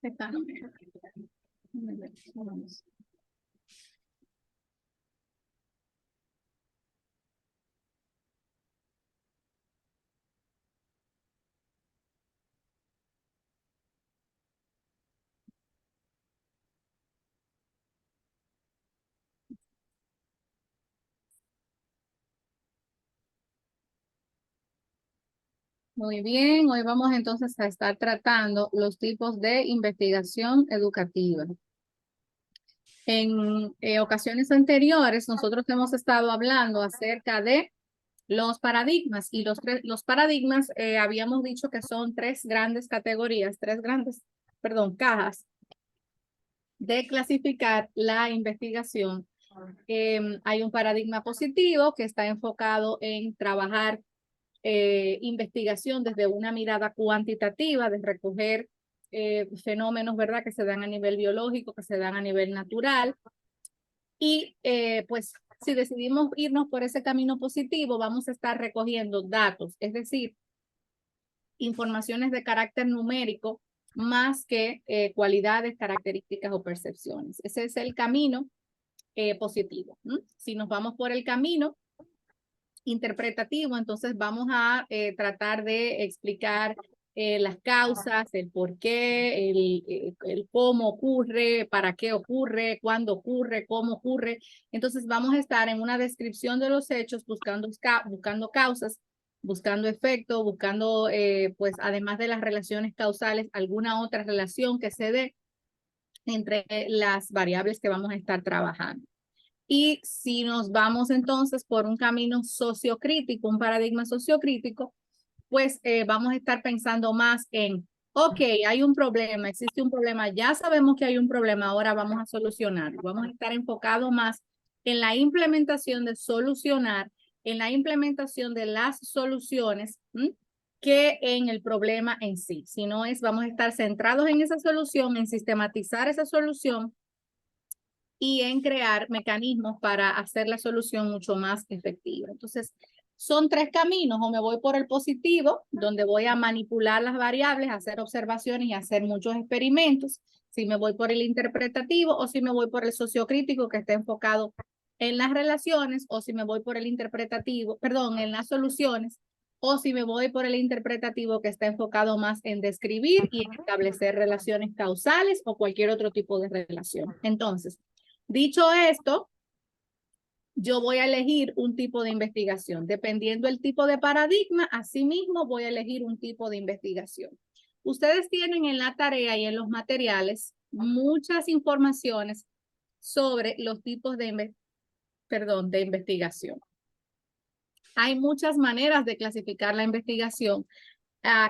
Está, no me- vamos. Muy bien, hoy vamos entonces a estar tratando los tipos de investigación educativa. En ocasiones anteriores, nosotros hemos estado hablando acerca de los paradigmas y los paradigmas habíamos dicho que son tres grandes categorías, perdón, cajas de clasificar la investigación. Hay un paradigma positivo que está enfocado en trabajar investigación desde una mirada cuantitativa, de recoger fenómenos, ¿verdad?, que se dan a nivel biológico, que se dan a nivel natural. Y pues si decidimos irnos por ese camino positivo, vamos a estar recogiendo datos, es decir, informaciones de carácter numérico más que cualidades, características o percepciones. Ese es el camino positivo. Si nos vamos por el camino interpretativo, entonces vamos a tratar de explicar las causas, el por qué, el cómo ocurre, para qué ocurre, cuándo ocurre, cómo ocurre. Entonces vamos a estar en una descripción de los hechos, buscando causas, buscando efectos, buscando, pues además de las relaciones causales, alguna otra relación que se dé entre las variables que vamos a estar trabajando. Y si nos vamos entonces por un camino sociocrítico, un paradigma sociocrítico, pues vamos a estar pensando más en, ok, hay un problema, existe un problema, ya sabemos que hay un problema, ahora vamos a solucionarlo. Vamos a estar enfocados más en la implementación de solucionar, en la implementación de las soluciones, que en el problema en sí. Si no es, vamos a estar centrados en esa solución, en sistematizar esa solución y en crear mecanismos para hacer la solución mucho más efectiva. Entonces, son tres caminos: o me voy por el positivo, donde voy a manipular las variables, hacer observaciones y hacer muchos experimentos; si me voy por el interpretativo, o si me voy por el sociocrítico, que está enfocado en las relaciones; o si me voy por el interpretativo, perdón, en las soluciones; o si me voy por el interpretativo, que está enfocado más en describir y en establecer relaciones causales o cualquier otro tipo de relación. Entonces, dicho esto, yo voy a elegir un tipo de investigación. Dependiendo del tipo de paradigma, asimismo voy a elegir un tipo de investigación. Ustedes tienen en la tarea y en los materiales muchas informaciones sobre los tipos de investigación. Hay muchas maneras de clasificar la investigación.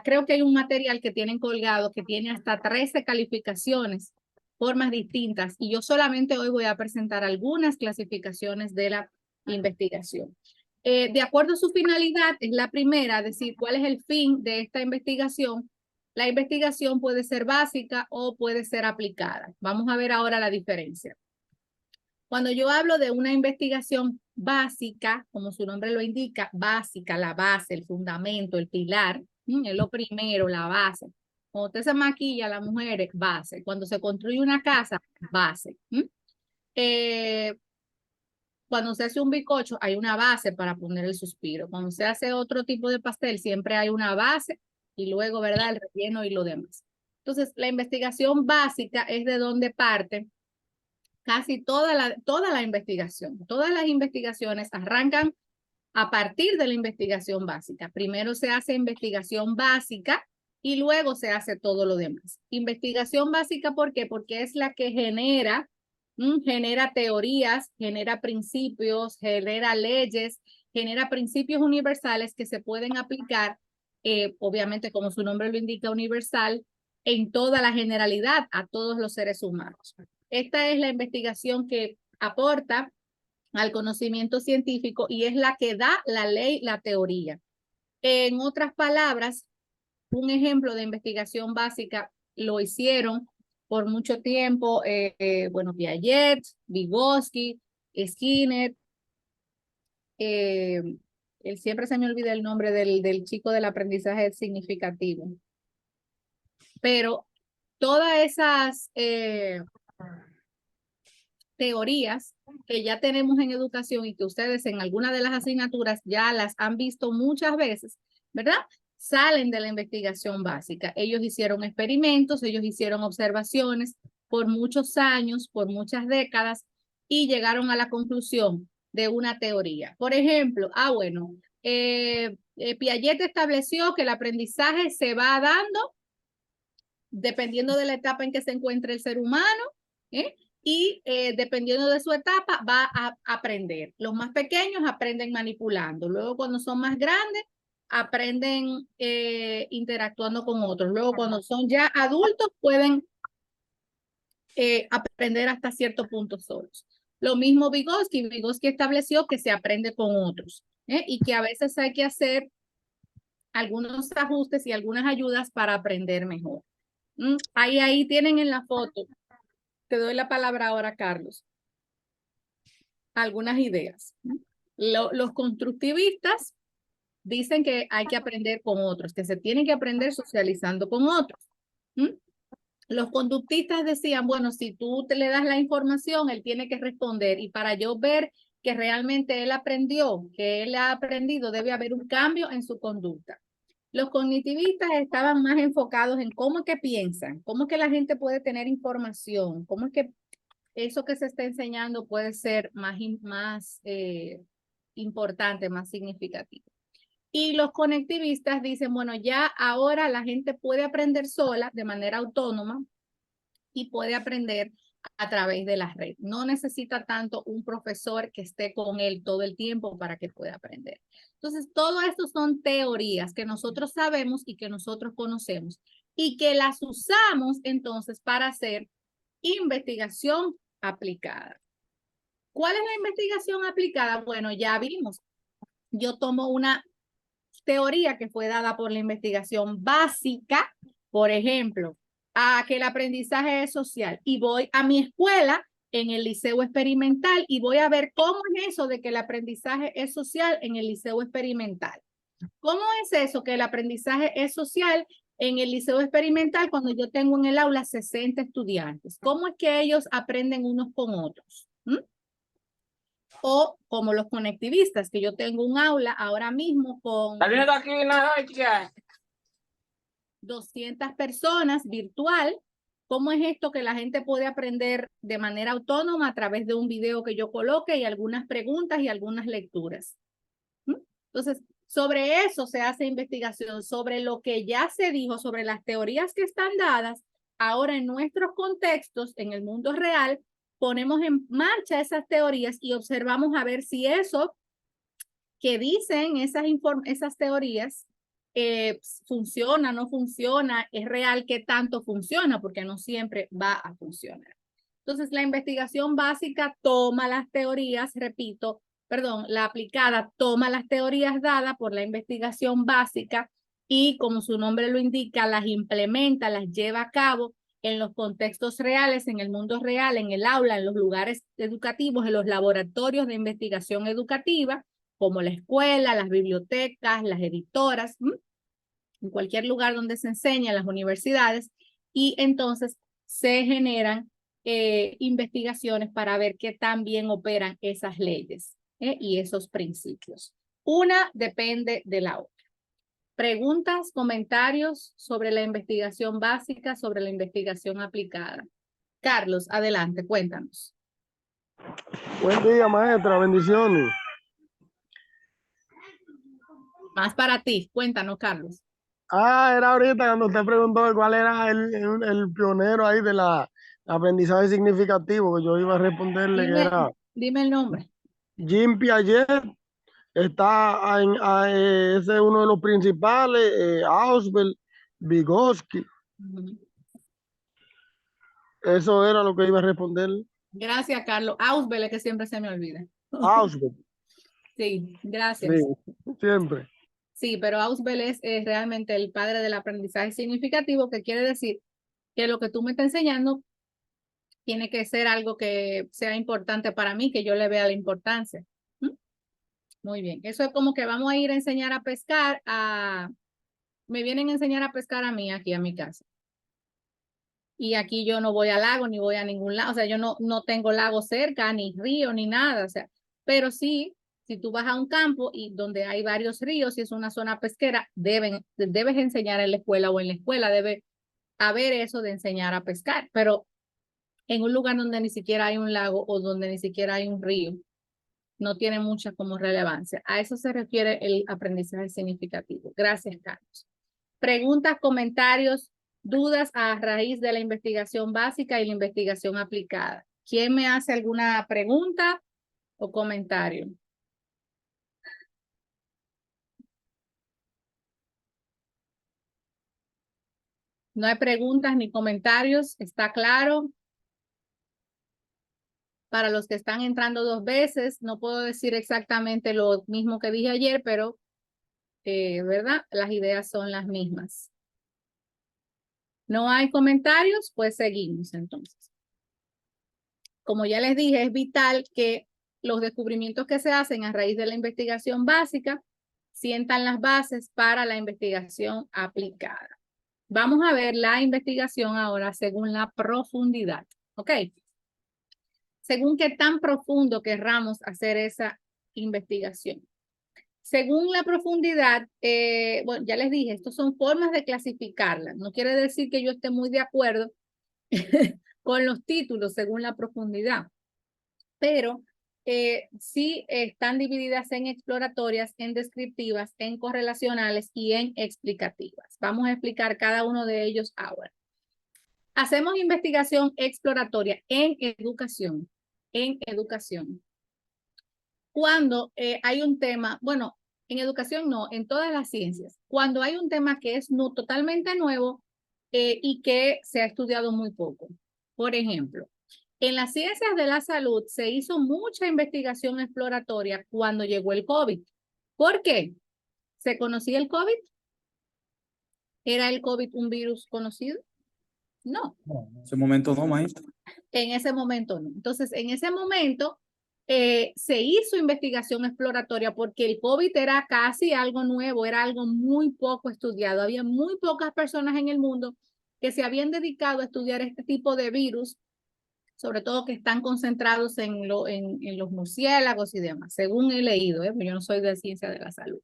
Creo que hay un material que tienen colgado que tiene hasta 13 calificaciones, formas distintas, y yo solamente hoy voy a presentar algunas clasificaciones de la investigación. De acuerdo a su finalidad, es la primera, decir, cuál es el fin de esta investigación. La investigación puede ser básica o puede ser aplicada. Vamos a ver ahora la diferencia. Cuando yo hablo de una investigación básica, como su nombre lo indica, básica, la base, el fundamento, el pilar, es lo primero, la base. Cuando usted se maquilla, la mujer, base. Cuando se construye una casa, base. Eh, Cuando se hace un bizcocho, hay una base para poner el suspiro. Cuando se hace otro tipo de pastel, siempre hay una base y luego, ¿verdad?, el relleno y lo demás. Entonces, la investigación básica es de donde parte casi toda la investigación. Todas las investigaciones arrancan a partir de la investigación básica. Primero se hace investigación básica y luego se hace todo lo demás. Investigación básica, ¿por qué? Porque es la que genera teorías, genera principios, genera leyes, genera principios universales que se pueden aplicar, obviamente, como su nombre lo indica, universal, en toda la generalidad a todos los seres humanos. Esta es la investigación que aporta al conocimiento científico y es la que da la ley, la teoría. En otras palabras, un ejemplo de investigación básica lo hicieron por mucho tiempo, bueno, Piaget, Vygotsky, Skinner, eh, siempre se me olvida el nombre del chico del aprendizaje significativo, pero todas esas teorías que ya tenemos en educación y que ustedes en alguna de las asignaturas ya las han visto muchas veces, ¿verdad? Salen de la investigación básica. Ellos hicieron experimentos, ellos hicieron observaciones por muchos años, por muchas décadas, y llegaron a la conclusión de una teoría. Por ejemplo, bueno, Piaget estableció que el aprendizaje se va dando dependiendo de la etapa en que se encuentre el ser humano, y dependiendo de su etapa va a aprender. Los más pequeños aprenden manipulando, luego cuando son más grandes aprenden interactuando con otros, luego cuando son ya adultos pueden aprender hasta cierto punto solos. Lo mismo Vygotsky estableció que se aprende con otros, y que a veces hay que hacer algunos ajustes y algunas ayudas para aprender mejor. Ahí tienen en la foto. Te doy la palabra ahora, Carlos. Algunas ideas. Los constructivistas dicen que hay que aprender con otros, que se tiene que aprender socializando con otros. Los conductistas decían, bueno, si tú le das la información, él tiene que responder, y para yo ver que realmente él aprendió, que él ha aprendido, debe haber un cambio en su conducta. Los cognitivistas estaban más enfocados en cómo es que piensan, cómo es que la gente puede tener información, cómo es que eso que se está enseñando puede ser más importante, más significativo. Y los conectivistas dicen, bueno, ya ahora la gente puede aprender sola, de manera autónoma, y puede aprender a través de la red. No necesita tanto un profesor que esté con él todo el tiempo para que pueda aprender. Entonces, todo esto son teorías que nosotros sabemos y que nosotros conocemos y que las usamos entonces para hacer investigación aplicada. ¿Cuál es la investigación aplicada? Bueno, ya vimos. Yo tomo una teoría que fue dada por la investigación básica, por ejemplo, a que el aprendizaje es social, y voy a mi escuela en el liceo experimental y voy a ver cómo es eso de que el aprendizaje es social en el liceo experimental. ¿Cómo es eso que el aprendizaje es social en el liceo experimental cuando yo tengo en el aula 60 estudiantes? ¿Cómo es que ellos aprenden unos con otros? O como los conectivistas, que yo tengo un aula ahora mismo con 200 personas virtual. ¿Cómo es esto que la gente puede aprender de manera autónoma a través de un video que yo coloque y algunas preguntas y algunas lecturas? Entonces, sobre eso se hace investigación, sobre lo que ya se dijo, sobre las teorías que están dadas. Ahora en nuestros contextos, en el mundo real, ponemos en marcha esas teorías y observamos a ver si eso que dicen esas teorías funciona, no funciona, es real, qué tanto funciona, porque no siempre va a funcionar. Entonces, la investigación básica toma las teorías, repito, perdón, la aplicada toma las teorías dadas por la investigación básica y, como su nombre lo indica, las implementa, las lleva a cabo en los contextos reales, en el mundo real, en el aula, en los lugares educativos, en los laboratorios de investigación educativa, como la escuela, las bibliotecas, las editoras, en cualquier lugar donde se enseña, las universidades, y entonces se generan investigaciones para ver qué tan bien operan esas leyes y esos principios. Una depende de la otra. Preguntas, comentarios sobre la investigación básica, sobre la investigación aplicada. Carlos, adelante, cuéntanos. Buen día, maestra, bendiciones. Más para ti, cuéntanos, Carlos. Era ahorita cuando usted preguntó cuál era el pionero ahí de la aprendizaje significativo, que yo iba a responderle que era Dime el nombre. Jean Piaget, ese es uno de los principales, Ausubel, Vygotsky. Eso era lo que iba a responderle. Gracias, Carlos. Ausbel, que siempre se me olvida. Ausubel. Sí, gracias. Sí, siempre. Sí, pero Ausbel es realmente el padre del aprendizaje significativo, que quiere decir que lo que tú me estás enseñando tiene que ser algo que sea importante para mí, que yo le vea la importancia. Muy bien. Eso es como que vamos a ir a enseñar a pescar me vienen a enseñar a pescar a mí aquí a mi casa. y aquí yo no voy al lago ni voy a ningún lado, o sea, yo no tengo lago cerca, ni río, ni nada, o sea, pero sí, si tú vas a un campo y donde hay varios ríos y es una zona pesquera, debes enseñar en la escuela o en la escuela debe haber eso de enseñar a pescar, pero en un lugar donde ni siquiera hay un lago o donde ni siquiera hay un río, no tiene mucha como relevancia. A eso se refiere el aprendizaje significativo. Gracias, Carlos. Preguntas, comentarios, dudas a raíz de la investigación básica y la investigación aplicada. ¿Quién me hace alguna pregunta o comentario? No hay preguntas ni comentarios, ¿está claro? Para los que están entrando 2 veces, no puedo decir exactamente lo mismo que dije ayer, pero, ¿verdad? Las ideas son las mismas. ¿No hay comentarios? Pues seguimos entonces. Como ya les dije, es vital que los descubrimientos que se hacen a raíz de la investigación básica sientan las bases para la investigación aplicada. Vamos a ver la investigación ahora según la profundidad. ¿Ok? Según qué tan profundo querramos hacer esa investigación. Según la profundidad, bueno, ya les dije, estos son formas de clasificarla. No quiere decir que yo esté muy de acuerdo con los títulos según la profundidad, pero sí están divididas en exploratorias, en descriptivas, en correlacionales y en explicativas. Vamos a explicar cada uno de ellos ahora. Hacemos investigación exploratoria en educación. En educación. Cuando hay un tema, bueno, en educación no, en todas las ciencias, cuando hay un tema que es no, totalmente nuevo y que se ha estudiado muy poco. Por ejemplo, en las ciencias de la salud se hizo mucha investigación exploratoria cuando llegó el COVID. ¿Por qué? ¿Se conocía el COVID? ¿Era el COVID un virus conocido? No. No, en ese momento no, maestro. En ese momento no. Entonces, en ese momento se hizo investigación exploratoria porque el COVID era casi algo nuevo, era algo muy poco estudiado. Había muy pocas personas en el mundo que se habían dedicado a estudiar este tipo de virus, sobre todo que están concentrados en los murciélagos y demás, según he leído, porque yo no soy de ciencia de la salud.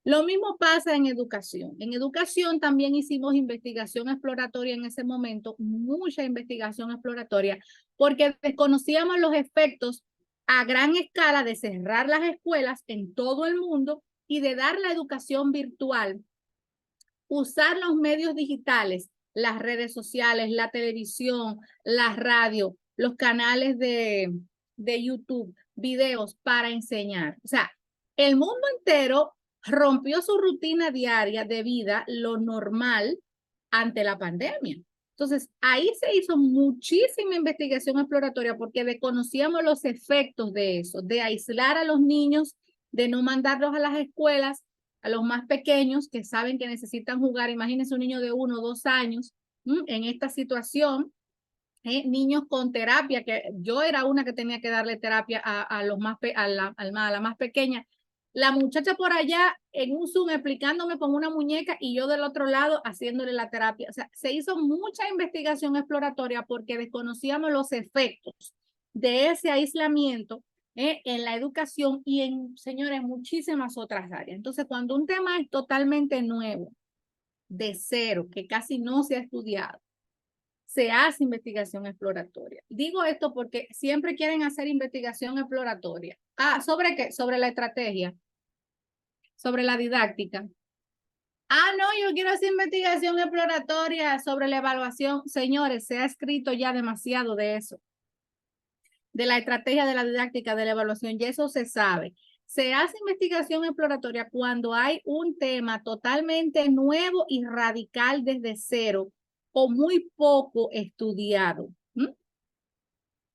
Lo mismo pasa en educación. En educación también hicimos investigación exploratoria en ese momento, mucha investigación exploratoria, porque desconocíamos los efectos a gran escala de cerrar las escuelas en todo el mundo y de dar la educación virtual, usar los medios digitales, las redes sociales, la televisión, la radio, los canales de YouTube, videos para enseñar. O sea, el mundo entero rompió su rutina diaria de vida, lo normal, ante la pandemia. Entonces, ahí se hizo muchísima investigación exploratoria porque desconocíamos los efectos de eso, de aislar a los niños, de no mandarlos a las escuelas, a los más pequeños que saben que necesitan jugar. Imagínense un niño de 1 o 2 años en esta situación. Niños con terapia, que yo era una que tenía que darle terapia a los más a la más pequeña. La muchacha por allá en un Zoom explicándome con una muñeca y yo del otro lado haciéndole la terapia. O sea, se hizo mucha investigación exploratoria porque desconocíamos los efectos de ese aislamiento en la educación y en, señores, muchísimas otras áreas. Entonces, cuando un tema es totalmente nuevo, de cero, que casi no se ha estudiado, se hace investigación exploratoria. Digo esto porque siempre quieren hacer investigación exploratoria. Ah, ¿sobre qué? Sobre la estrategia, sobre la didáctica. Ah, no, yo quiero hacer investigación exploratoria sobre la evaluación. Señores, se ha escrito ya demasiado de eso, de la estrategia de la didáctica, de la evaluación, y eso se sabe. Se hace investigación exploratoria cuando hay un tema totalmente nuevo y radical desde cero o muy poco estudiado.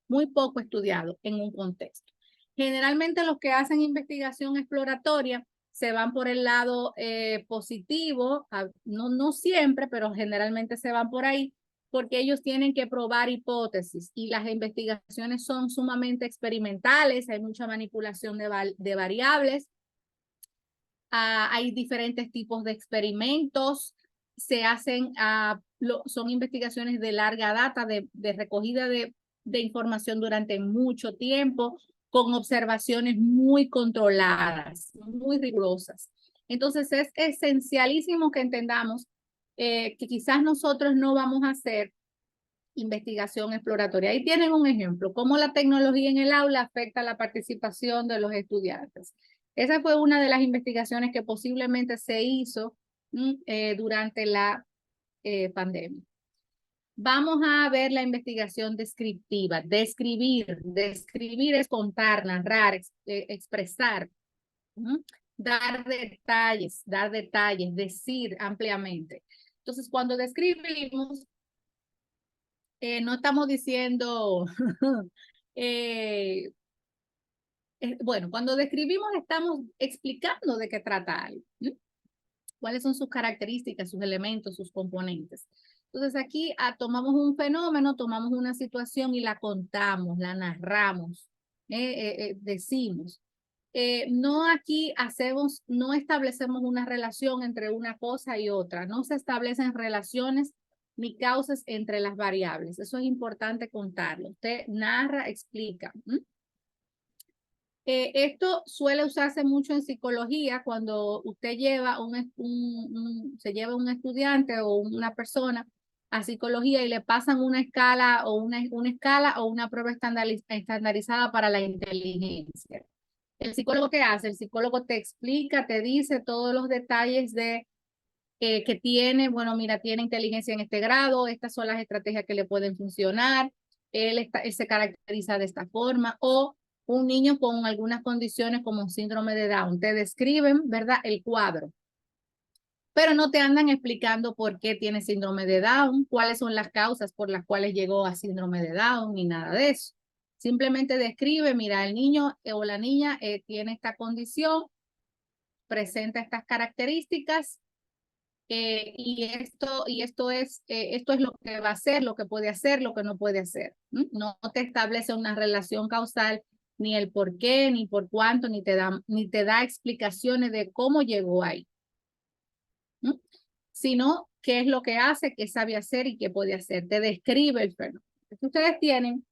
Muy poco estudiado en un contexto. Generalmente los que hacen investigación exploratoria se van por el lado positivo, no siempre, pero generalmente se van por ahí, porque ellos tienen que probar hipótesis y las investigaciones son sumamente experimentales, hay mucha manipulación de variables, hay diferentes tipos de experimentos, se hacen son investigaciones de larga data, de recogida de información durante mucho tiempo, con observaciones muy controladas, muy rigurosas. Entonces es esencialísimo que entendamos que quizás nosotros no vamos a hacer investigación exploratoria. Ahí tienen un ejemplo, cómo la tecnología en el aula afecta la participación de los estudiantes. Esa fue una de las investigaciones que posiblemente se hizo durante la pandemia. Vamos a ver la investigación descriptiva. Describir es contar, narrar, expresar, dar detalles, decir ampliamente. Entonces, cuando describimos, no estamos diciendo, bueno, cuando describimos estamos explicando de qué trata algo, cuáles son sus características, sus elementos, sus componentes. Entonces aquí tomamos un fenómeno, tomamos una situación y la contamos, la narramos, decimos. No aquí no establecemos una relación entre una cosa y otra, no se establecen relaciones ni causas entre las variables. Eso es importante contarlo. Usted narra, explica. Esto suele usarse mucho en psicología cuando usted lleva se lleva un estudiante o una persona a psicología y le pasan una escala o una prueba estandarizada para la inteligencia. El psicólogo, ¿qué hace? El psicólogo te explica, te dice todos los detalles que tiene. Bueno, mira, tiene inteligencia en este grado, estas son las estrategias que le pueden funcionar, él se caracteriza de esta forma, o un niño con algunas condiciones como síndrome de Down. Te describen, ¿verdad?, el cuadro, pero no te andan explicando por qué tiene síndrome de Down, cuáles son las causas por las cuales llegó a síndrome de Down, ni nada de eso. Simplemente describe, mira, el niño o la niña tiene esta condición, presenta estas características, esto es lo que va a hacer, lo que puede hacer, lo que no puede hacer. No te establece una relación causal, ni el por qué, ni por cuánto, ni te da explicaciones de cómo llegó ahí, sino qué es lo que hace, qué sabe hacer y qué puede hacer. Te describe el fenómeno. Ustedes tienen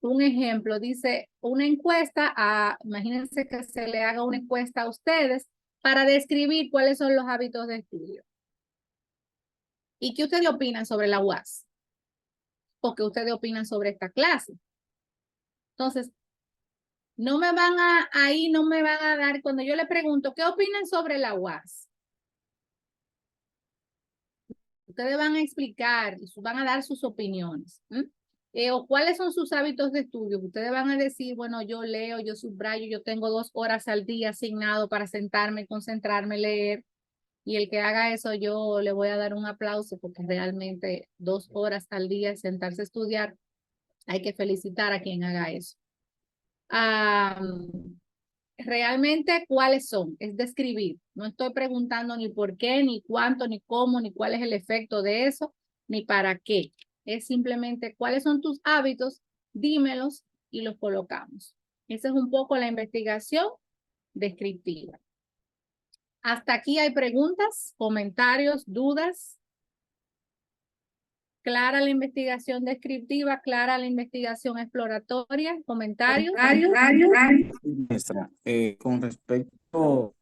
un ejemplo, dice una encuesta, imagínense que se le haga una encuesta a ustedes para describir cuáles son los hábitos de estudio. ¿Y qué ustedes opinan sobre la UAS? ¿O qué ustedes opinan sobre esta clase? Entonces, ahí no me van a dar, cuando yo le pregunto, ¿qué opinan sobre la UAS? Ustedes van a explicar, van a dar sus opiniones. O cuáles son sus hábitos de estudio. Ustedes van a decir, bueno, yo leo, yo subrayo, yo tengo 2 horas al día asignado para sentarme, concentrarme, leer. Y el que haga eso, yo le voy a dar un aplauso porque realmente 2 horas al día sentarse a estudiar, hay que felicitar a quien haga eso. Realmente, ¿cuáles son? Es describir. No estoy preguntando ni por qué, ni cuánto, ni cómo, ni cuál es el efecto de eso, ni para qué. Es simplemente cuáles son tus hábitos, dímelos y los colocamos. Esa es un poco la investigación descriptiva. Hasta aquí hay preguntas, comentarios, dudas. Clara la investigación descriptiva, clara la investigación exploratoria, comentarios. Maestra, con respecto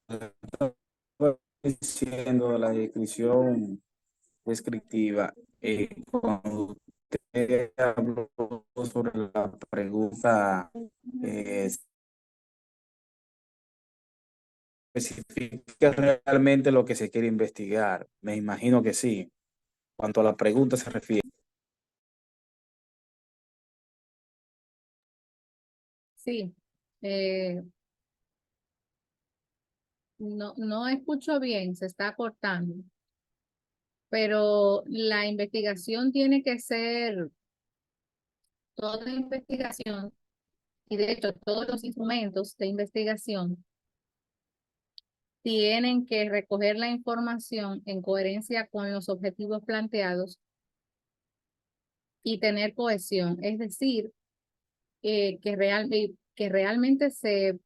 a lo que está diciendo de la descripción descriptiva, cuando usted habló sobre la pregunta, ¿especifica realmente lo que se quiere investigar? Me imagino que sí. Cuanto a la pregunta se refiere. Sí. No escucho bien, se está cortando. Pero la investigación tiene que ser toda investigación, y de hecho todos los instrumentos de investigación tienen que recoger la información en coherencia con los objetivos planteados y tener cohesión, es decir, que realmente se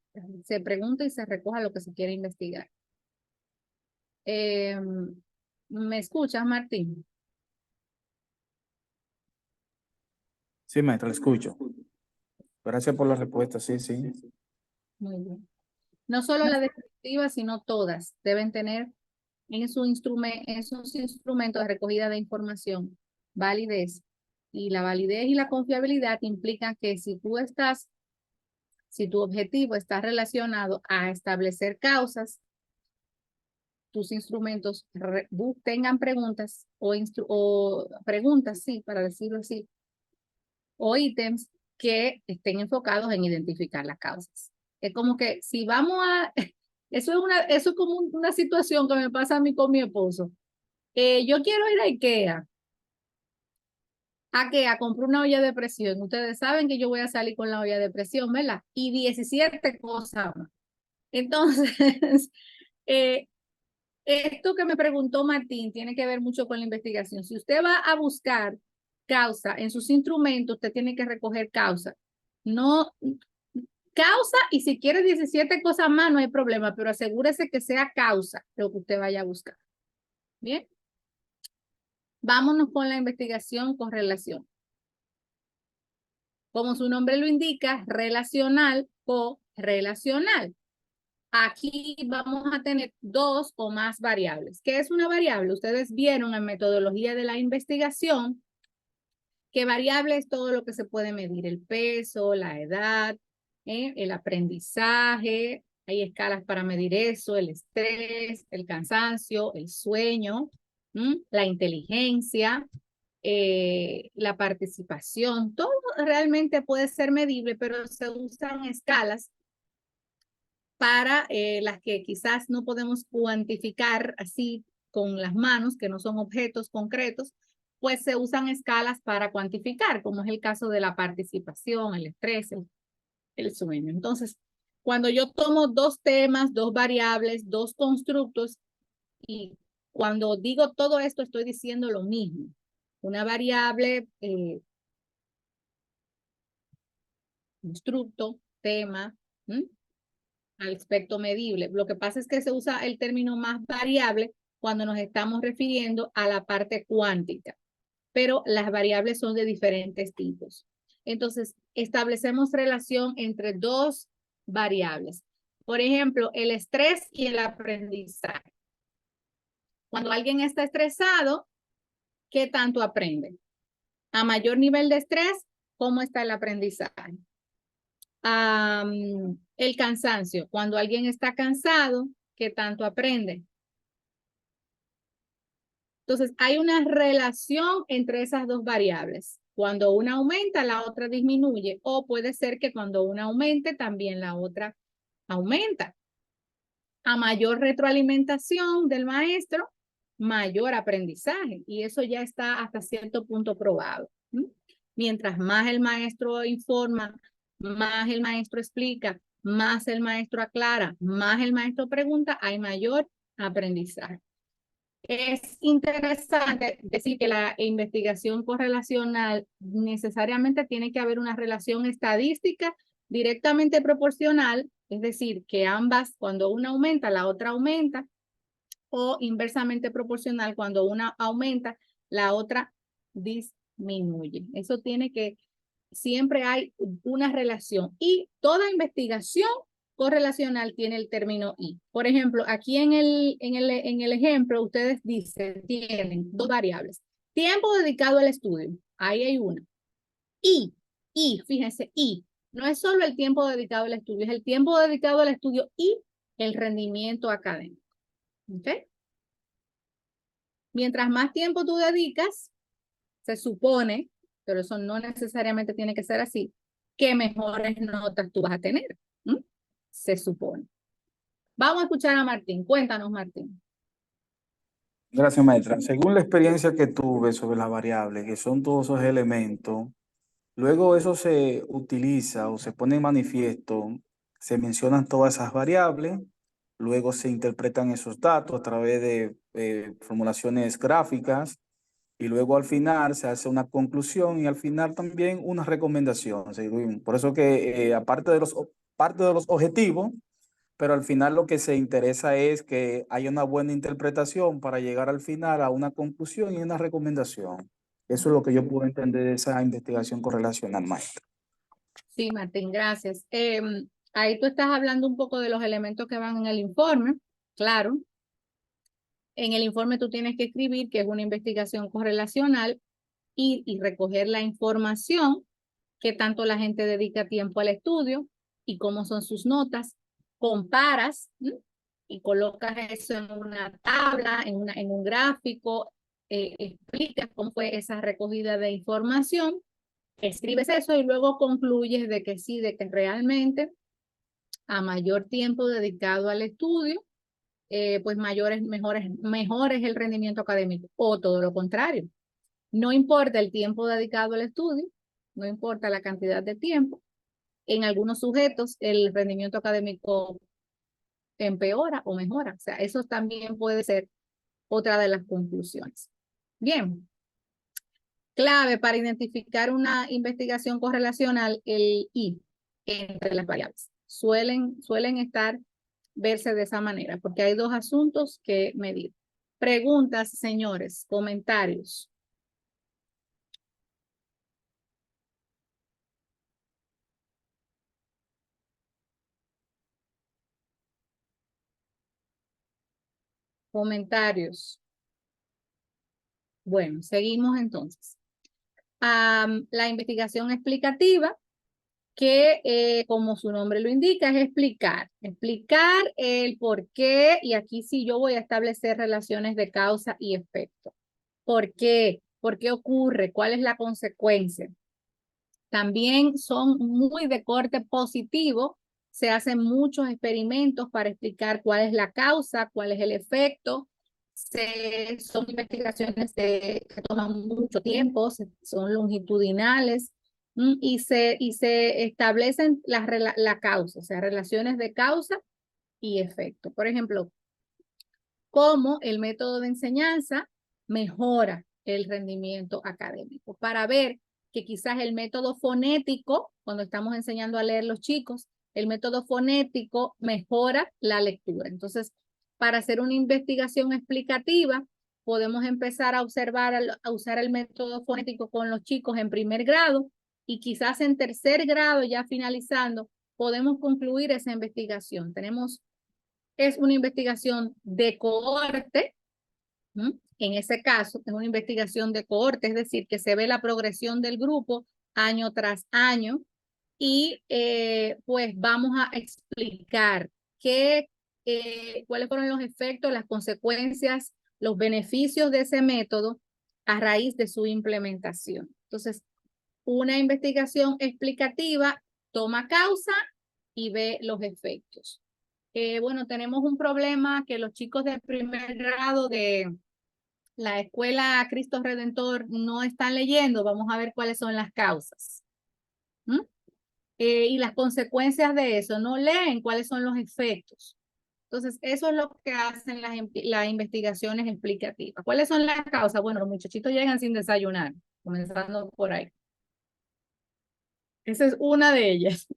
pregunte y se recoja lo que se quiere investigar. ¿Me escuchas, Martín? Sí, maestra, le escucho. Gracias por la respuesta, sí, sí. Muy bien. No solo la descriptiva, sino todas deben tener en sus instrumentos de recogida de información validez. Y la validez y la confiabilidad implican que si tu objetivo está relacionado a establecer causas, tus instrumentos tengan preguntas o preguntas, sí, para decirlo así, o ítems que estén enfocados en identificar las causas. Es como que si vamos a, eso es como una situación que me pasa a mí con mi esposo. Yo quiero ir a IKEA. ¿A qué? A comprar una olla de presión. Ustedes saben que yo voy a salir con la olla de presión, ¿verdad? Y 17 cosas más. Entonces, esto que me preguntó Martín tiene que ver mucho con la investigación. Si usted va a buscar causa en sus instrumentos, usted tiene que recoger causa. No, causa, y si quiere 17 cosas más, no hay problema, pero asegúrese que sea causa lo que usted vaya a buscar. Bien. Vámonos con la investigación con relación. Como su nombre lo indica, relacional o relacional. Aquí vamos a tener dos o más variables. ¿Qué es una variable? Ustedes vieron en metodología de la investigación que variable es todo lo que se puede medir, el peso, la edad, el aprendizaje, hay escalas para medir eso, el estrés, el cansancio, el sueño, la inteligencia, la participación, todo realmente puede ser medible, pero se usan escalas para las que quizás no podemos cuantificar así con las manos, que no son objetos concretos, pues se usan escalas para cuantificar, como es el caso de la participación, el estrés, el sueño. Entonces, cuando yo tomo dos temas, dos variables, dos constructos, y cuando digo todo esto estoy diciendo lo mismo. Una variable, constructo, tema, al aspecto medible. Lo que pasa es que se usa el término más variable cuando nos estamos refiriendo a la parte cuántica, pero las variables son de diferentes tipos. Entonces, establecemos relación entre dos variables. Por ejemplo, el estrés y el aprendizaje. Cuando alguien está estresado, ¿qué tanto aprende? A mayor nivel de estrés, ¿cómo está el aprendizaje? El cansancio. Cuando alguien está cansado, ¿qué tanto aprende? Entonces, hay una relación entre esas dos variables. Cuando una aumenta, la otra disminuye. O puede ser que cuando una aumente, también la otra aumenta. A mayor retroalimentación del maestro, mayor aprendizaje. Y eso ya está hasta cierto punto probado. Mientras más el maestro informa, más el maestro explica, más el maestro aclara, más el maestro pregunta, hay mayor aprendizaje. Es interesante decir que la investigación correlacional necesariamente tiene que haber una relación estadística directamente proporcional, es decir, que ambas, cuando una aumenta, la otra aumenta, o inversamente proporcional, cuando una aumenta, la otra disminuye. Eso tiene que, siempre hay una relación y toda investigación correlacional tiene el término y. Por ejemplo, aquí en el ejemplo, ustedes dicen, tienen dos variables. Tiempo dedicado al estudio, ahí hay una. Y, fíjense, no es solo el tiempo dedicado al estudio, es el tiempo dedicado al estudio y el rendimiento académico. ¿Ok? Mientras más tiempo tú dedicas, se supone, pero eso no necesariamente tiene que ser así, que mejores notas tú vas a tener. Se supone. Vamos a escuchar a Martín. Cuéntanos, Martín. Gracias, maestra. Según la experiencia que tuve sobre las variables, que son todos esos elementos, luego eso se utiliza o se pone en manifiesto, se mencionan todas esas variables, luego se interpretan esos datos a través de formulaciones gráficas y luego al final se hace una conclusión y al final también una recomendación. Por eso que aparte de parte de los objetivos, pero al final lo que se interesa es que haya una buena interpretación para llegar al final a una conclusión y una recomendación. Eso es lo que yo puedo entender de esa investigación correlacional, maestra. Sí, Martín, gracias. Ahí tú estás hablando un poco de los elementos que van en el informe, claro. En el informe tú tienes que escribir que es una investigación correlacional y recoger la información que tanto la gente dedica tiempo al estudio y cómo son sus notas, comparas y colocas eso en una tabla, en un gráfico, explicas cómo fue esa recogida de información, escribes eso y luego concluyes de que sí, de que realmente a mayor tiempo dedicado al estudio, pues mejor es el rendimiento académico, o todo lo contrario. No importa el tiempo dedicado al estudio, no importa la cantidad de tiempo. En algunos sujetos el rendimiento académico empeora o mejora. O sea, eso también puede ser otra de las conclusiones. Bien. Clave para identificar una investigación correlacional, el I entre las variables. Suelen verse de esa manera, porque hay dos asuntos que medir. Preguntas, señores, comentarios. Comentarios. Bueno, seguimos entonces. La investigación explicativa, que como su nombre lo indica, es explicar el por qué, y aquí sí yo voy a establecer relaciones de causa y efecto. ¿Por qué? ¿Por qué ocurre? ¿Cuál es la consecuencia? También son muy de corte positivo, se hacen muchos experimentos para explicar cuál es la causa, cuál es el efecto. Son investigaciones que toman mucho tiempo, son longitudinales y se establecen la causa, o sea, relaciones de causa y efecto. Por ejemplo, cómo el método de enseñanza mejora el rendimiento académico. Para ver que quizás el método fonético, cuando estamos enseñando a leer los chicos, el método fonético mejora la lectura. Entonces, para hacer una investigación explicativa, podemos empezar a observar, a usar el método fonético con los chicos en primer grado y quizás en tercer grado, ya finalizando, podemos concluir esa investigación. Es una investigación de cohorte. En ese caso, es una investigación de cohorte, es decir, que se ve la progresión del grupo año tras año y pues vamos a explicar cuáles fueron los efectos, las consecuencias, los beneficios de ese método a raíz de su implementación. Entonces, una investigación explicativa toma causa y ve los efectos. Bueno, tenemos un problema que los chicos de primer grado de la escuela Cristo Redentor no están leyendo. Vamos a ver cuáles son las causas. Y las consecuencias de eso. No leen cuáles son los efectos. Entonces, eso es lo que hacen las investigaciones explicativas. ¿Cuáles son las causas? Bueno, los muchachitos llegan sin desayunar, comenzando por ahí. Esa es una de ellas.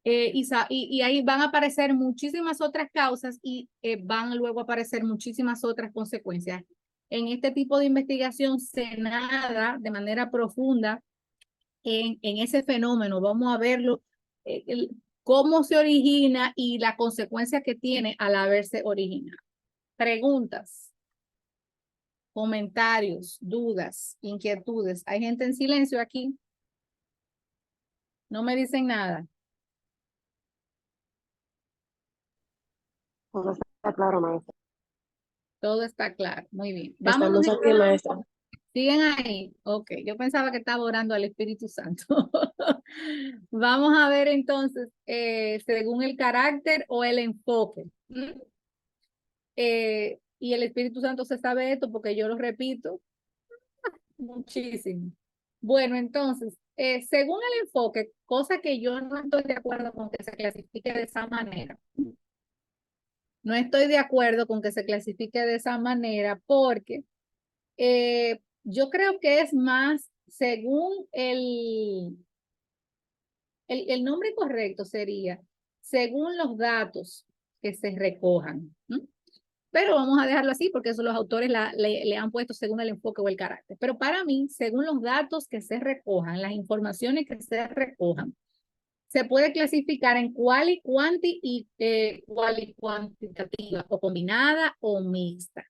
Y ahí van a aparecer muchísimas otras causas y van luego a aparecer muchísimas otras consecuencias. En este tipo de investigación se nada de manera profunda en ese fenómeno. Vamos a verlo, cómo se origina y la consecuencia que tiene al haberse originado. Preguntas, comentarios, dudas, inquietudes. ¿Hay gente en silencio aquí? No me dicen nada. Todo está claro, maestra. Todo está claro. Muy bien. Estamos aquí, maestra. ¿Siguen ahí? Ok, yo pensaba que estaba orando al Espíritu Santo. Vamos a ver entonces, según el carácter o el enfoque. Y el Espíritu Santo se sabe esto porque yo lo repito muchísimo. Bueno, entonces, según el enfoque, cosa que yo no estoy de acuerdo con que se clasifique de esa manera. No estoy de acuerdo con que se clasifique de esa manera porque yo creo que es más según el nombre correcto sería según los datos que se recojan. Pero vamos a dejarlo así porque eso los autores le han puesto según el enfoque o el carácter. Pero para mí, según los datos que se recojan, las informaciones que se recojan, se puede clasificar en quali, quanti y quali cuantitativa, o combinada o mixta.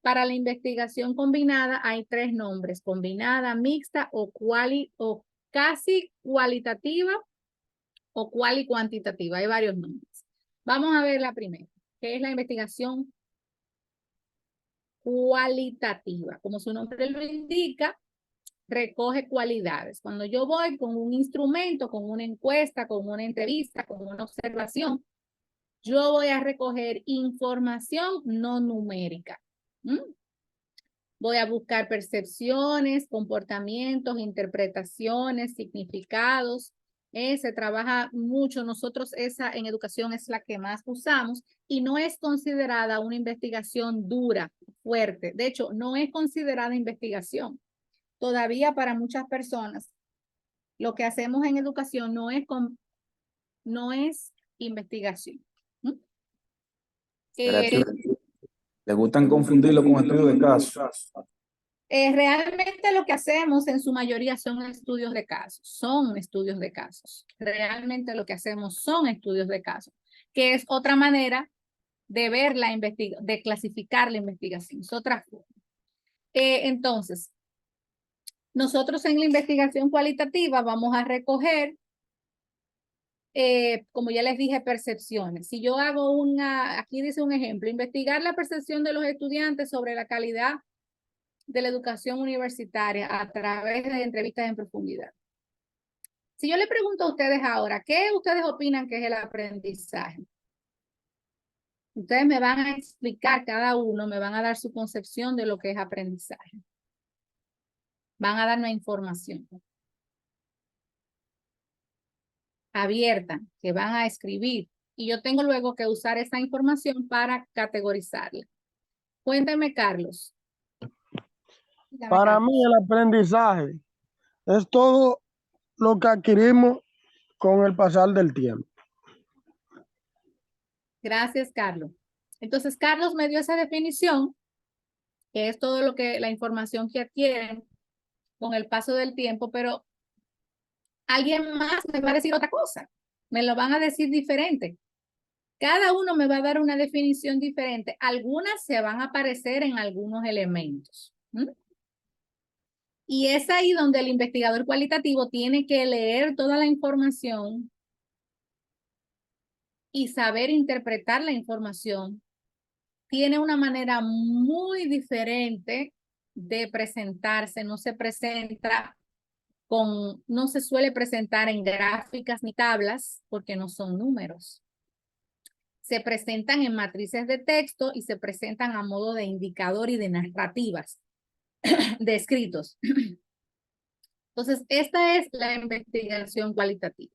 Para la investigación combinada hay 3 nombres: combinada, mixta o quali o casi cualitativa o quali cuantitativa. Hay varios nombres. Vamos a ver la primera, que es la investigación cualitativa. Como su nombre lo indica, recoge cualidades. Cuando yo voy con un instrumento, con una encuesta, con una entrevista, con una observación, yo voy a recoger información no numérica. Voy a buscar percepciones, comportamientos, interpretaciones, significados. Se trabaja mucho. Nosotros esa en educación es la que más usamos y no es considerada una investigación dura, fuerte. De hecho, no es considerada investigación. Todavía para muchas personas, lo que hacemos en educación no es investigación. Le gustan confundirlo con estudios de casos. Realmente lo que hacemos en su mayoría son estudios de casos, Realmente lo que hacemos son estudios de casos, que es otra manera de ver de clasificar la investigación, es otra forma. Entonces, nosotros en la investigación cualitativa vamos a recoger, como ya les dije, percepciones. Si yo hago aquí dice un ejemplo, investigar la percepción de los estudiantes sobre la calidad de la educación universitaria a través de entrevistas en profundidad. Si yo le pregunto a ustedes ahora, ¿qué ustedes opinan que es el aprendizaje? Ustedes me van a explicar, cada uno me van a dar su concepción de lo que es aprendizaje. Van a darme información abierta que van a escribir y yo tengo luego que usar esa información para categorizarla. Cuéntame, Carlos. Para mí el aprendizaje es todo lo que adquirimos con el pasar del tiempo. Gracias, Carlos. Entonces, Carlos me dio esa definición, que es todo la información que adquieren con el paso del tiempo, pero alguien más me va a decir otra cosa. Me lo van a decir diferente. Cada uno me va a dar una definición diferente. Algunas se van a parecer en algunos elementos. Y es ahí donde el investigador cualitativo tiene que leer toda la información y saber interpretar la información. Tiene una manera muy diferente de presentarse. No se suele presentar en gráficas ni tablas porque no son números. Se presentan en matrices de texto y se presentan a modo de indicador y de narrativas, de escritos. Entonces, esta es la investigación cualitativa.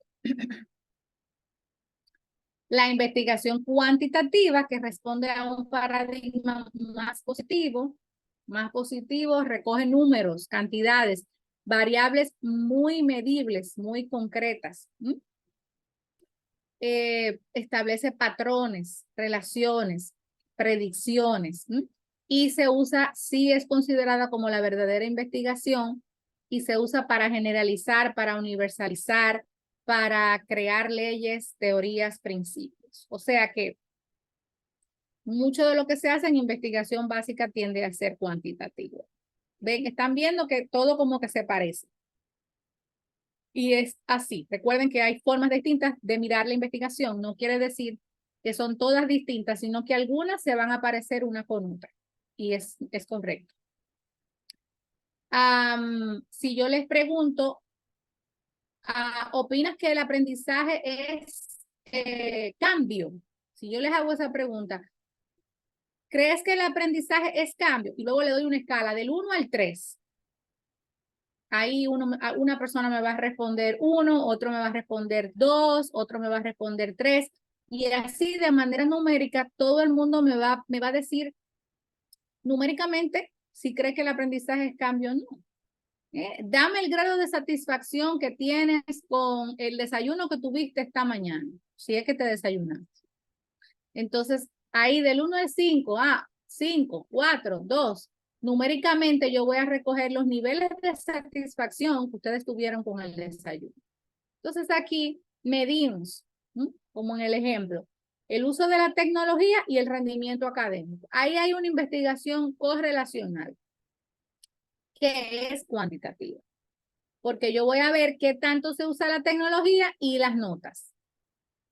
La investigación cuantitativa, que responde a un paradigma más positivo, recoge números, cantidades, variables muy medibles, muy concretas. Establece patrones, relaciones, predicciones, y se usa, sí es considerada como la verdadera investigación, y se usa para generalizar, para universalizar, para crear leyes, teorías, principios. O sea que mucho de lo que se hace en investigación básica tiende a ser cuantitativo. ¿Ven? Están viendo que todo como que se parece. Y es así. Recuerden que hay formas distintas de mirar la investigación. No quiere decir que son todas distintas, sino que algunas se van a parecer una con otra. Y es correcto. Si yo les pregunto, ¿opinas que el aprendizaje es cambio? Si yo les hago esa pregunta, ¿crees que el aprendizaje es cambio? Y luego le doy una escala del 1 al 3. Ahí una persona me va a responder 1, otro me va a responder 2, otro me va a responder 3. Y así de manera numérica, todo el mundo me va a decir numéricamente si cree que el aprendizaje es cambio o no. Dame el grado de satisfacción que tienes con el desayuno que tuviste esta mañana, si es que te desayunaste. Entonces, Ahí del 1 al 5, 5, 4, 2. Numéricamente yo voy a recoger los niveles de satisfacción que ustedes tuvieron con el desayuno. Entonces aquí medimos, como en el ejemplo, el uso de la tecnología y el rendimiento académico. Ahí hay una investigación correlacional que es cuantitativa, porque yo voy a ver qué tanto se usa la tecnología y las notas,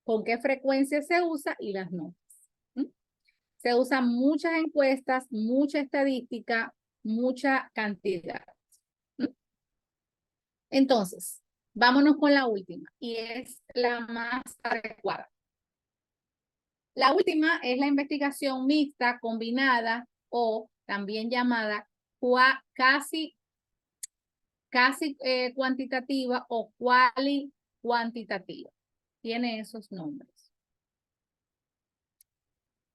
con qué frecuencia se usa y las notas. Se usan muchas encuestas, mucha estadística, mucha cantidad. Entonces, vámonos con la última y es la más adecuada. La última es la investigación mixta combinada o también llamada casi cuantitativa o quali cuantitativa. Tiene esos nombres.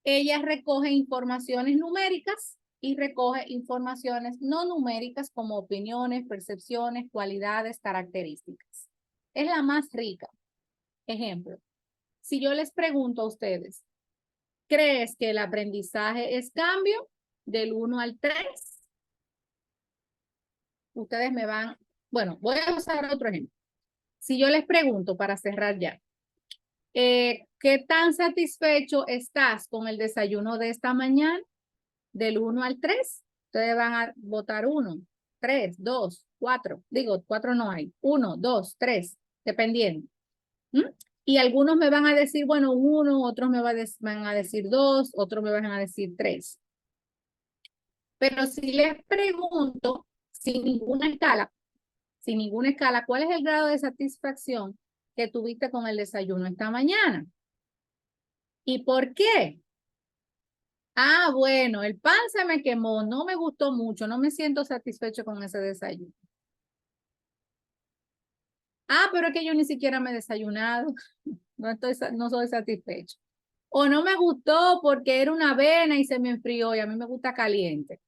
Ella recoge informaciones numéricas y recoge informaciones no numéricas como opiniones, percepciones, cualidades, características. Es la más rica. Ejemplo, si yo les pregunto a ustedes, ¿crees que el aprendizaje es cambio del 1 al 3? Ustedes me van, bueno, voy a usar otro ejemplo. Si yo les pregunto para cerrar ya, ¿qué tan satisfecho estás con el desayuno de esta mañana? Del 1 al 3. Ustedes van a votar 1, 3, 2, 4. Digo, 4 no hay. 1, 2, 3, dependiendo. Y algunos me van a decir, bueno, 1, otros me van a decir 2, otros me van a decir 3. Pero si les pregunto, sin ninguna escala, ¿cuál es el grado de satisfacción que tuviste con el desayuno esta mañana? ¿Y por qué? Bueno, el pan se me quemó, no me gustó mucho, no me siento satisfecho con ese desayuno. Pero es que yo ni siquiera me he desayunado, no soy satisfecho. O no me gustó porque era una avena y se me enfrió y a mí me gusta caliente.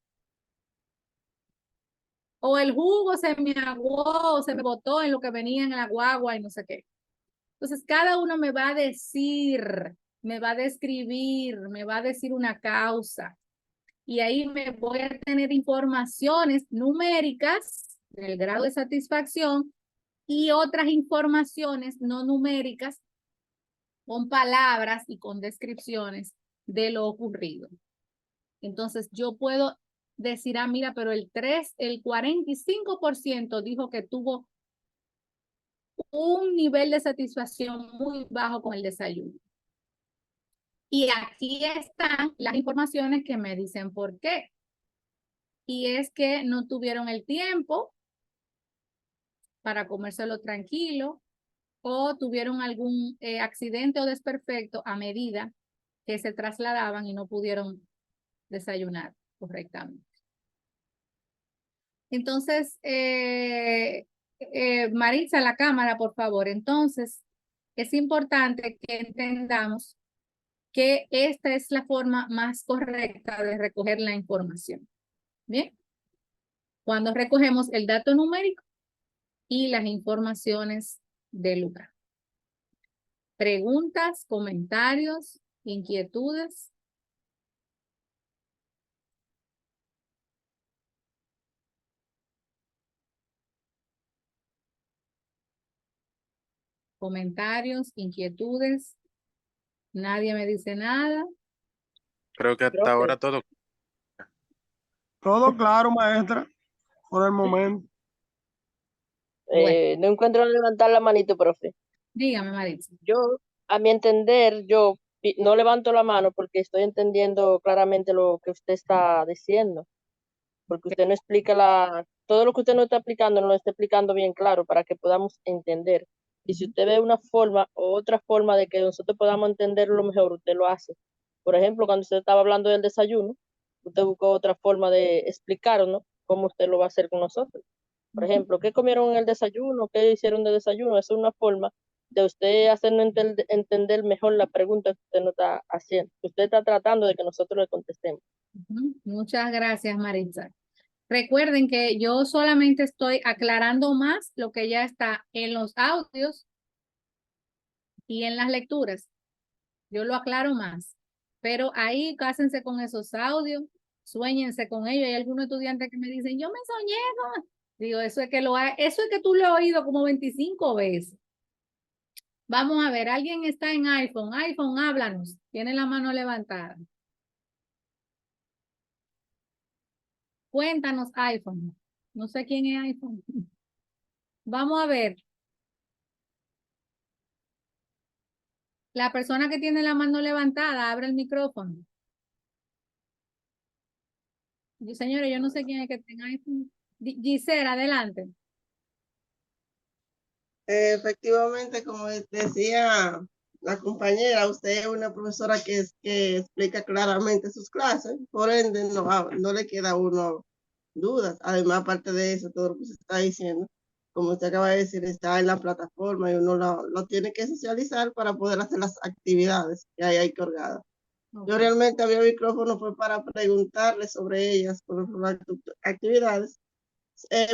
O el jugo se me aguó, se me botó en lo que venía en la guagua y no sé qué. Entonces cada uno me va a decir, me va a describir, me va a decir una causa. Y ahí me voy a tener informaciones numéricas del grado de satisfacción y otras informaciones no numéricas con palabras y con descripciones de lo ocurrido. Entonces yo puedo decir, mira, pero el 45% dijo que tuvo un nivel de satisfacción muy bajo con el desayuno. Y aquí están las informaciones que me dicen por qué. Y es que no tuvieron el tiempo para comérselo tranquilo o tuvieron algún accidente o desperfecto a medida que se trasladaban y no pudieron desayunar correctamente. Entonces, Maritza, la cámara, por favor. Entonces, es importante que entendamos que esta es la forma más correcta de recoger la información. Bien. Cuando recogemos el dato numérico y las informaciones del lugar. Preguntas, comentarios, inquietudes. Comentarios, inquietudes. Nadie me dice nada. Creo que hasta ahora todo. Todo claro, maestra, por el momento. Bueno. No encuentro levantar la manito, profe. Dígame, Maritza. Yo, a mi entender, yo no levanto la mano porque estoy entendiendo claramente lo que usted está diciendo. Porque usted no explica todo lo que usted no está explicando, no lo está explicando bien claro para que podamos entender. Y si usted ve una forma o otra forma de que nosotros podamos entenderlo mejor, usted lo hace. Por ejemplo, cuando usted estaba hablando del desayuno, usted buscó otra forma de explicarnos cómo usted lo va a hacer con nosotros. Por ejemplo, ¿qué comieron en el desayuno? ¿Qué hicieron de desayuno? Esa es una forma de usted hacernos entender mejor la pregunta que usted nos está haciendo. Usted está tratando de que nosotros le contestemos. Muchas gracias, Maritza. Recuerden que yo solamente estoy aclarando más lo que ya está en los audios y en las lecturas. Yo lo aclaro más. Pero ahí cásense con esos audios, suéñense con ellos. Hay algunos estudiantes que me dicen, yo me soñé con... Digo, eso es que eso es que tú lo has oído como 25 veces. Vamos a ver, alguien está en iPhone. iPhone, háblanos. Tiene la mano levantada. Cuéntanos, iPhone. No sé quién es iPhone. Vamos a ver. La persona que tiene la mano levantada, abre el micrófono. Señores, yo no sé quién es que tenga iPhone. Gisela, adelante. Efectivamente, como decía la compañera, usted es una profesora que explica claramente sus clases, por ende no le queda a uno dudas. Además, aparte de eso, todo lo que se está diciendo, como usted acaba de decir, está en la plataforma y uno lo tiene que socializar para poder hacer las actividades que hay ahí colgadas. Okay. Yo realmente había micrófono fue para preguntarle sobre ellas, sobre las actividades.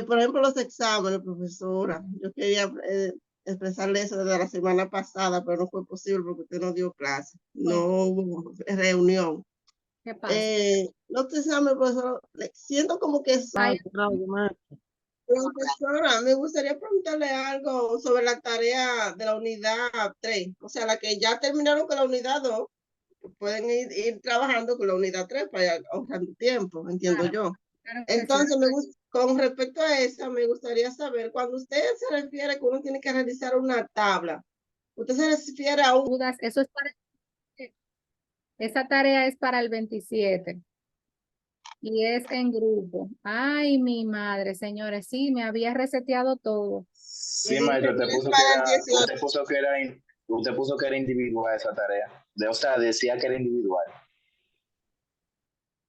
Por ejemplo, los exámenes, profesora. Yo quería expresarle eso desde la semana pasada, pero no fue posible porque usted no dio clase. No hubo reunión. ¿Qué pasa? Los exámenes, profesora, siento como que... Profesora, me gustaría preguntarle algo sobre la tarea de la unidad 3. O sea, la que ya terminaron con la unidad 2, pueden ir trabajando con la unidad 3 para ir ahorrando tiempo, entiendo yo. Claro que Entonces, con respecto a esa, me gustaría saber, cuando usted se refiere que uno tiene que realizar una tabla, usted se refiere a un... dudas, eso es para... Esa tarea es para el 27. Y es en grupo. Ay, mi madre, señores, sí, me había reseteado todo. Sí, maestro, para el 18. usted puso que era individual esa tarea. O sea, decía que era individual.